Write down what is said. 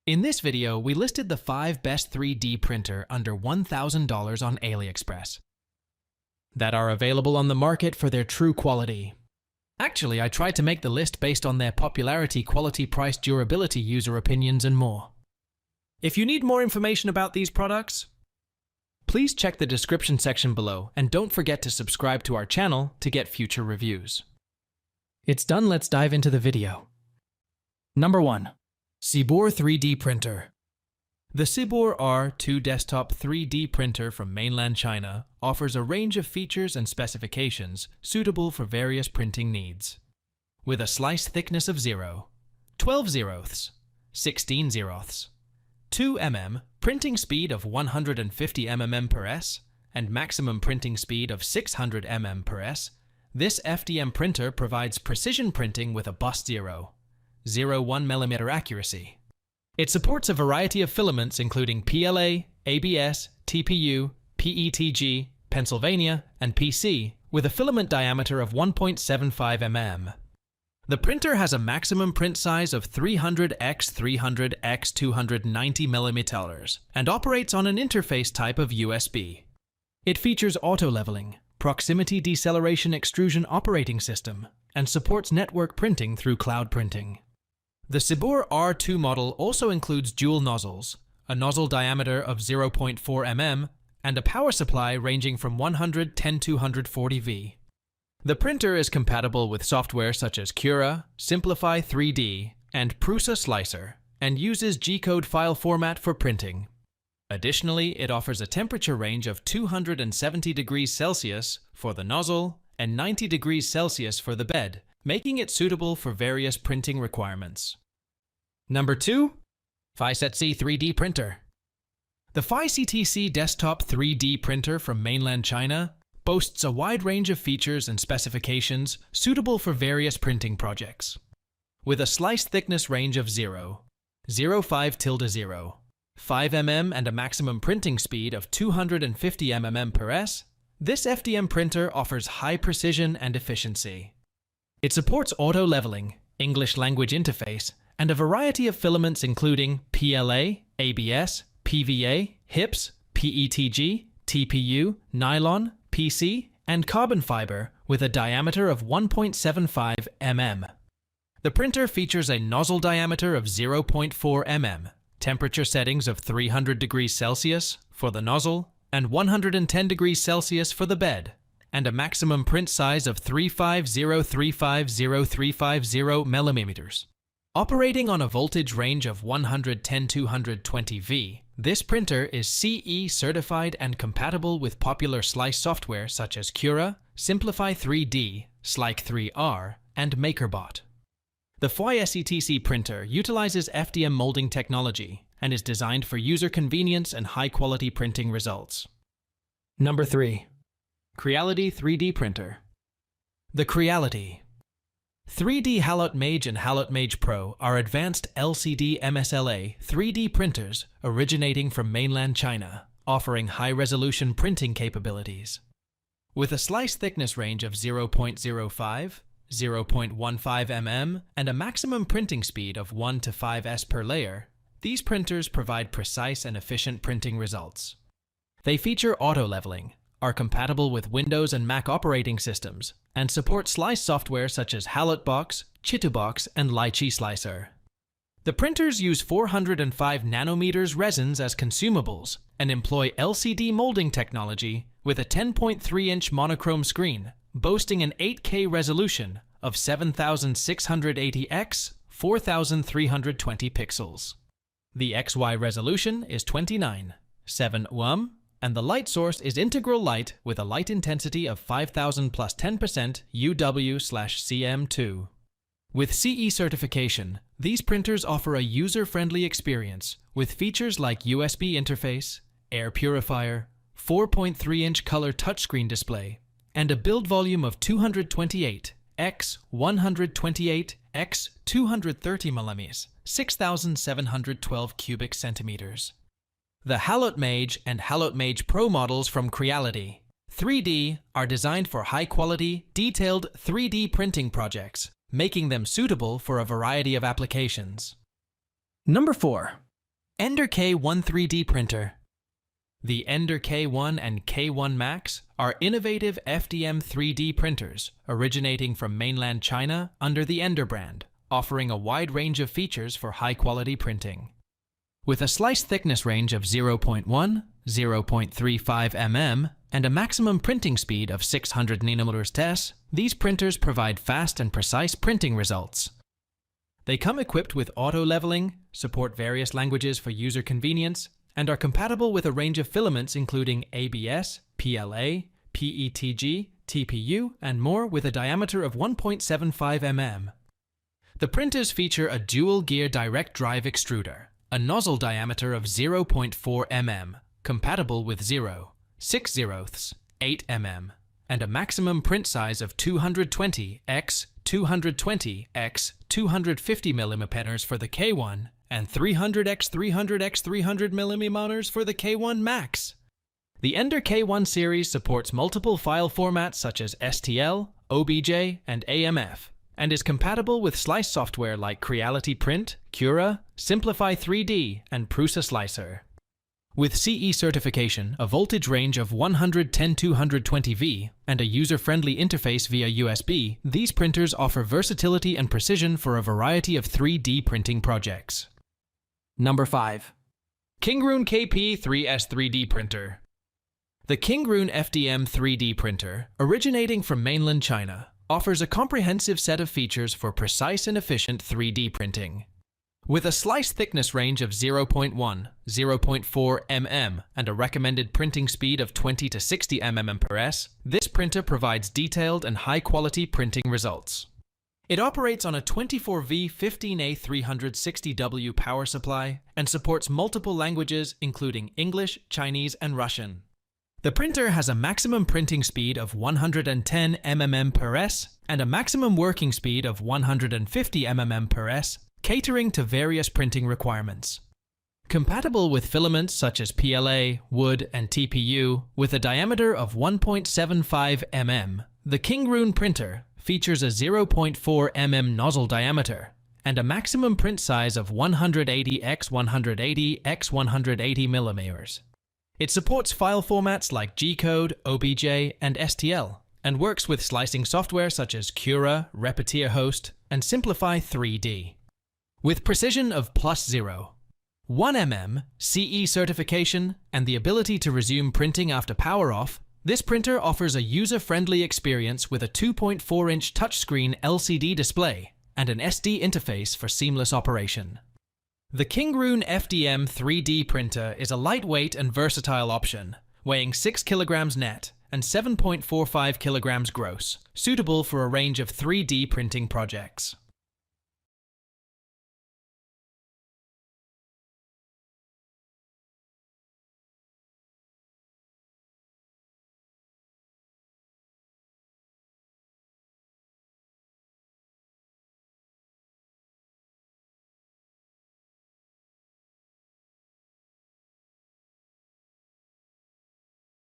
In this video, we listed the 5 best 3D printer under $1,000 on Aliexpress that are available on the market for their true quality. Actually, I tried to make the list based on their popularity, quality, price, durability, user opinions, and more. If you need more information about these products, please check the description section below and don't forget to subscribe to our channel to get future reviews. It's done, let's dive into the video. Number 1. Siboor 3D Printer. The Siboor R2 desktop 3D printer from mainland China offers a range of features and specifications suitable for various printing needs. With a slice thickness of 0, 12 zeroths, 16 zeroths, 2 mm, printing speed of 150 mm per s, and maximum printing speed of 600 mm per s, this FDM printer provides precision printing with a bust 0.01 mm accuracy. It supports a variety of filaments including PLA, ABS, TPU, PETG, Pennsylvania, and PC, with a filament diameter of 1.75 mm. The printer has a maximum print size of 300 x 300 x 290 mm and operates on an interface type of USB. It features auto-leveling, proximity deceleration extrusion operating system, and supports network printing through cloud printing. The Siboor R2 model also includes dual nozzles, a nozzle diameter of 0.4 mm, and a power supply ranging from 110 to 140 V. The printer is compatible with software such as Cura, Simplify 3D, and Prusa Slicer, and uses G-code file format for printing. Additionally, it offers a temperature range of 270 degrees Celsius for the nozzle and 90 degrees Celsius for the bed, making it suitable for various printing requirements. Number 2. Fysetc 3D Printer. The Fysetc desktop 3D printer from mainland China boasts a wide range of features and specifications suitable for various printing projects. With a slice thickness range of 0, 0.5 - 0, 5 mm and a maximum printing speed of 250 mm per s, this FDM printer offers high precision and efficiency. It supports auto-leveling, English language interface, and a variety of filaments including PLA, ABS, PVA, HIPS, PETG, TPU, nylon, PC, and carbon fiber with a diameter of 1.75 mm. The printer features a nozzle diameter of 0.4 mm, temperature settings of 300 degrees Celsius for the nozzle and 110 degrees Celsius for the bed, and a maximum print size of 350-350-350 mm. Operating on a voltage range of 110 to 120 V, this printer is CE certified and compatible with popular slice software such as Cura, Simplify 3D, Slice 3R, and MakerBot. The Fysetc printer utilizes FDM molding technology and is designed for user convenience and high-quality printing results. Number 3. Creality 3D Printer. The Creality 3D Halot Mage and Halot Mage Pro are advanced LCD MSLA 3D printers originating from mainland China, offering high-resolution printing capabilities. With a slice thickness range of 0.05, 0.15 mm, and a maximum printing speed of 1 to 5 s per layer, these printers provide precise and efficient printing results. They feature auto-leveling, are compatible with Windows and Mac operating systems, and support slice software such as HalotBox, Chitubox, and Lychee Slicer. The printers use 405 nanometers resins as consumables and employ LCD molding technology with a 10.3-inch monochrome screen, boasting an 8K resolution of 7680 x 4320 pixels. The XY resolution is 29.7 UM, and the light source is integral light with a light intensity of 5000 plus 10% UW/CM2. With CE certification, these printers offer a user-friendly experience with features like USB interface, air purifier, 4.3-inch color touchscreen display, and a build volume of 228 x 128 x 230 mm, 6,712 cubic centimeters. The Halot Mage and Halot Mage Pro models from Creality 3D are designed for high-quality, detailed 3D printing projects, making them suitable for a variety of applications. Number 4. Ender K1 3D Printer. The Ender K1 and K1 Max are innovative FDM 3D printers originating from mainland China under the Ender brand, offering a wide range of features for high-quality printing. With a slice thickness range of 0.1, 0.35 mm, and a maximum printing speed of 600 nanometers/s, these printers provide fast and precise printing results. They come equipped with auto-leveling, support various languages for user convenience, and are compatible with a range of filaments including ABS, PLA, PETG, TPU, and more with a diameter of 1.75 mm. The printers feature a dual-gear direct drive extruder, a nozzle diameter of 0.4 mm, compatible with 0, 6/0, 8 mm, and a maximum print size of 220 x 220 x 250 mm for the K1 and 300 x 300 x 300 mm for the K1 Max. The Ender K1 series supports multiple file formats such as STL, OBJ, and AMF, and is compatible with slice software like Creality Print, Cura, Simplify 3D, and Prusa Slicer. With CE certification, a voltage range of 110-220V, and a user-friendly interface via USB, these printers offer versatility and precision for a variety of 3D printing projects. Number 5. Kingroon KP3S 3D Printer. The Kingroon FDM 3D printer, originating from mainland China, offers a comprehensive set of features for precise and efficient 3D printing. With a slice thickness range of 0.1, 0.4 mm, and a recommended printing speed of 20 to 60 mm/s, this printer provides detailed and high-quality printing results. It operates on a 24V 15A360W power supply and supports multiple languages including English, Chinese, and Russian. The printer has a maximum printing speed of 110 mm/s and a maximum working speed of 150 mm/s, catering to various printing requirements. Compatible with filaments such as PLA, wood, and TPU, with a diameter of 1.75 mm, the Kingroon printer features a 0.4 mm nozzle diameter and a maximum print size of 180 x 180 x 180 mm. It supports file formats like G-code, OBJ, and STL, and works with slicing software such as Cura, Repetier Host, and Simplify 3D. With precision of +0, 1 mm, CE certification, and the ability to resume printing after power off, this printer offers a user-friendly experience with a 2.4-inch touchscreen LCD display and an SD interface for seamless operation. The Kingroon FDM 3D printer is a lightweight and versatile option, weighing 6 kg net and 7.45 kg gross, suitable for a range of 3D printing projects.